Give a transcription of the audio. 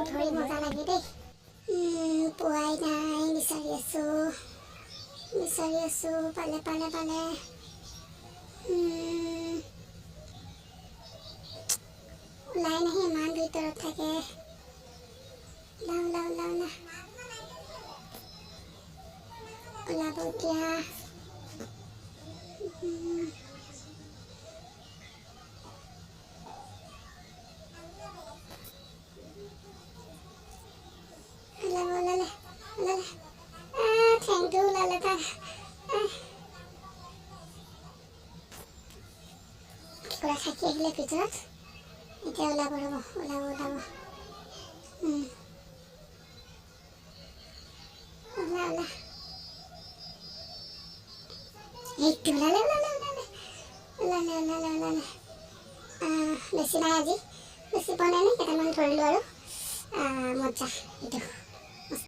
ধৰি মজা লাগে দেই পোৱাই নাই বিচাৰি আছো পালে ওলাই নাহি ইমান ভিতৰত থাকে ওলাব এতিয়া ঠেংটো ওলালে তাৰ কিবা থাকি আহিলে ভিতৰত এতিয়া ওলাব এইটো ওলালে বেছি নাই আজি বেছি পোৱা নাই কেইটামান ধৰিলোঁ আৰু মজা এইটো